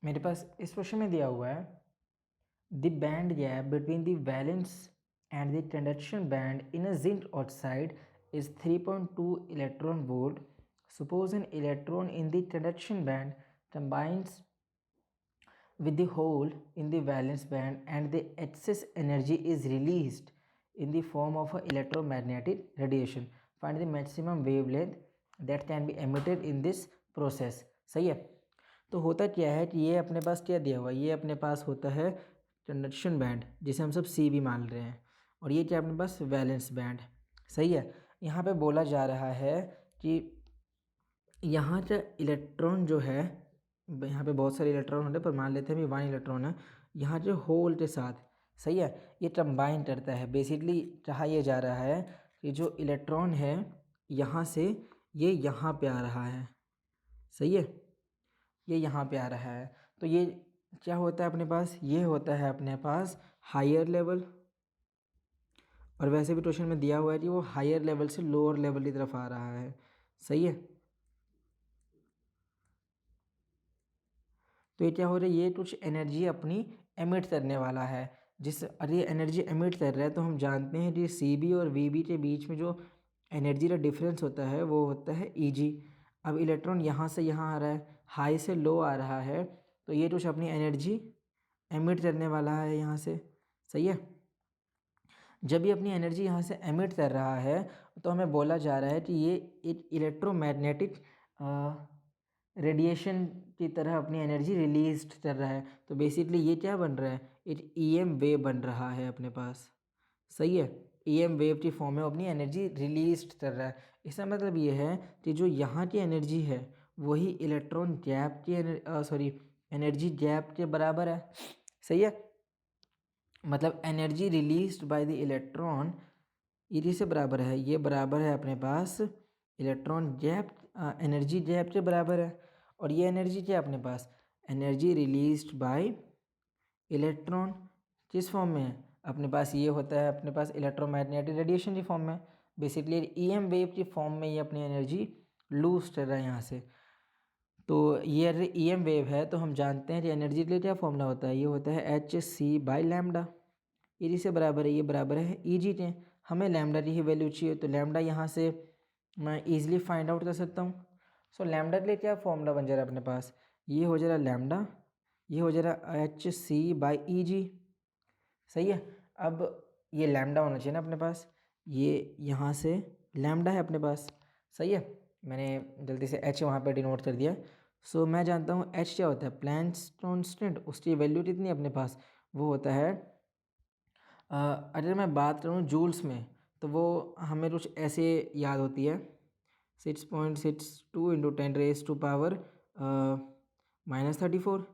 मेरे पास इस क्वेश्चन में दिया हुआ है the band gap between the valence and the conduction band in a zinc oxide is 3.2 electron volt. Suppose an electron in the conduction band combines with the hole in the valence band and the excess energy is released in the form of a electromagnetic radiation. Find the maximum wavelength that can be emitted in this process. सही है। तो होता क्या है कि ये अपने पास क्या दिया हुआ है, ये अपने पास होता है कंडक्शन बैंड जिसे हम सब सी भी मान रहे हैं, और ये क्या अपने पास वैलेंस बैंड। सही है। यहाँ पे बोला जा रहा है कि यहाँ का इलेक्ट्रॉन जो है, यहाँ पे बहुत सारे इलेक्ट्रॉन होते हैं पर मान लेते हैं अभी 1 इलेक्ट्रॉन है, यहाँ जो होल के साथ, सही है, ये कंबाइन करता है। बेसिकली कहा यह जा रहा है कि जो इलेक्ट्रॉन है यहाँ से ये यहाँ पे आ रहा है, सही है, ये यहाँ पे आ रहा है। तो ये क्या होता है अपने पास, ये होता है अपने पास हायर लेवल, और वैसे भी क्वेश्चन में दिया हुआ है कि वो हायर लेवल से लोअर लेवल की तरफ आ रहा है, सही है। तो ये क्या हो रहा है, ये कुछ एनर्जी अपनी एमिट करने वाला है, जिस अरे ये एनर्जी एमिट कर रहा है तो हम जानते हैं कि सी बी और वी बी के बीच में जो एनर्जी का डिफरेंस होता है वो होता है ई जी। अब इलेक्ट्रॉन यहाँ से यहाँ आ रहा है, हाई से लो आ रहा है, तो ये कुछ अपनी एनर्जी एमिट करने वाला है यहाँ से, सही है। जब ये अपनी एनर्जी यहाँ से एमिट कर रहा है तो हमें बोला जा रहा है कि ये एक इलेक्ट्रोमैग्नेटिक रेडिएशन की तरह अपनी एनर्जी रिलीज कर रहा है। तो बेसिकली ये क्या बन रहा है, एक ईएम वेव बन रहा है अपने पास, सही है। ईएम वेव की फॉर्म में अपनी एनर्जी रिलीज कर रहा है। इसका मतलब ये है कि जो यहाँ की एनर्जी है वही इलेक्ट्रॉन गैप की एनर्जी गैप के बराबर है, सही है। मतलब energy released by the electron इसी से बराबर है, ये बराबर है अपने पास इलेक्ट्रॉन गैप, एनर्जी गैप के बराबर है। और ये एनर्जी क्या है अपने पास, एनर्जी रिलीज्ड बाय इलेक्ट्रॉन किस फॉर्म में है अपने पास, ये होता है अपने पास इलेक्ट्रोमैग्नेटिक रेडिएशन की फॉर्म में। बेसिकली ईएम वेव की फॉर्म में ये अपनी एनर्जी लूज कर रहा है यहाँ से। तो ये अगर ईएम वेव है तो हम जानते हैं कि एनर्जी के लिए क्या फॉर्मूला होता है, ये होता है एच सी बाई लैम्डा। ई से बराबर है, ये बराबर है ई जी के। हमें लैम्डा की ही वैल्यू चाहिए, तो लैम्डा यहाँ से मैं ईजिली फाइंड आउट कर सकता हूँ। सो लैम्डा के लिए क्या फॉर्मूला बन जा रहा है अपने पास, ये हो जा रहा लैम्डा, ये हो जा रहा एच सी बाई ई जी, सही है। अब ये लैम्डा होना चाहिए ना अपने पास, ये यहाँ से लैम्डा है अपने पास, सही है। मैंने गलती से एच वहाँ पर डिनोट कर दिया। सो मैं जानता हूँ एच क्या होता है, प्लैंक्स कांस्टेंट, उसकी वैल्यू कितनी है अपने पास, वो होता है अगर मैं बात करूँ जूल्स में तो वो हमें कुछ ऐसे याद होती है 6.62 इंटू 10⁻⁴ -34,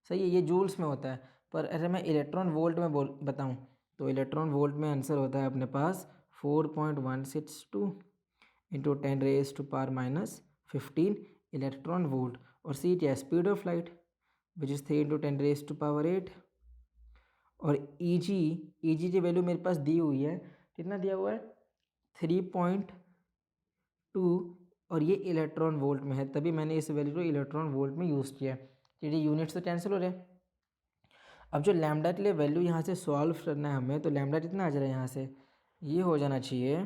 सही है, ये जूल्स में होता है। पर अगर मैं इलेक्ट्रॉन वोल्ट में बताऊँ तो इलेक्ट्रॉन वोल्ट में आंसर होता है अपने पास 4.162 इंटू 10⁻⁻15 इलेक्ट्रॉन वोल्ट। और सी क्या है, speed of light which is 3 into 10⁸ और ई जी की वैल्यू मेरे पास दी हुई है, कितना दिया हुआ है 3.2, और ये इलेक्ट्रॉन वोल्ट में है, तभी मैंने इस वैल्यू को इलेक्ट्रॉन वोल्ट में यूज़ किया, क्योंकि यूनिट्स तो कैंसिल हो रहे हैं। अब जो लैम्डा के लिए वैल्यू यहाँ से सॉल्व करना है हमें, तो लैम्डा कितना आ जा रहा है यहाँ से, ये हो जाना चाहिए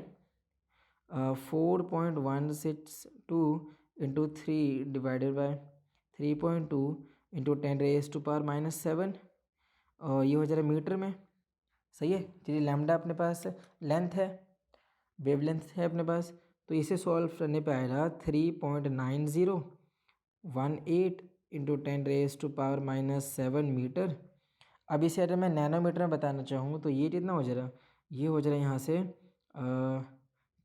4.162 इंटू 3 डिवाइडेड बाई 3.2 इंटू 10⁻⁻7, और ये हो जा रहा है मीटर में, सही है। क्योंकि लैम्डा अपने पास लेंथ है, वेवलेंथ है अपने पास, तो इसे सॉल्व करने पे आएगा 3.9018 इंटू 10⁻⁻7 मीटर। अब इसे अगर मैं नैनोमीटर में बताना चाहूँ तो ये कितना हो जा रहा है, ये हो जा रहा है यहाँ से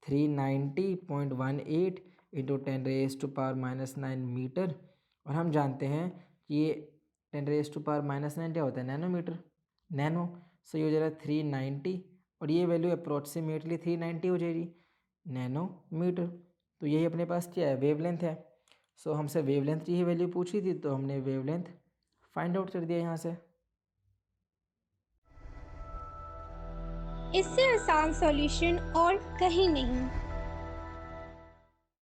390.18 इंटू 10⁻⁻9 मीटर। और हम जानते हैं कि ये 10⁻⁻9 क्या होता है, नैनोमीटर, नैनो। सो ये हो जा रहा है 390, और ये वैल्यू अप्रोक्सीमेटली 390 हो जाएगी नैनोमीटर। तो यही अपने पास क्या है, वेवलेंथ है। सो हमसे वेवलेंथ की ही वैल्यू पूछी थी, तो हमने वेवलेंथ फाइंड आउट कर दिया यहाँ से। इससे आसान सॉल्यूशन और कहीं नहीं।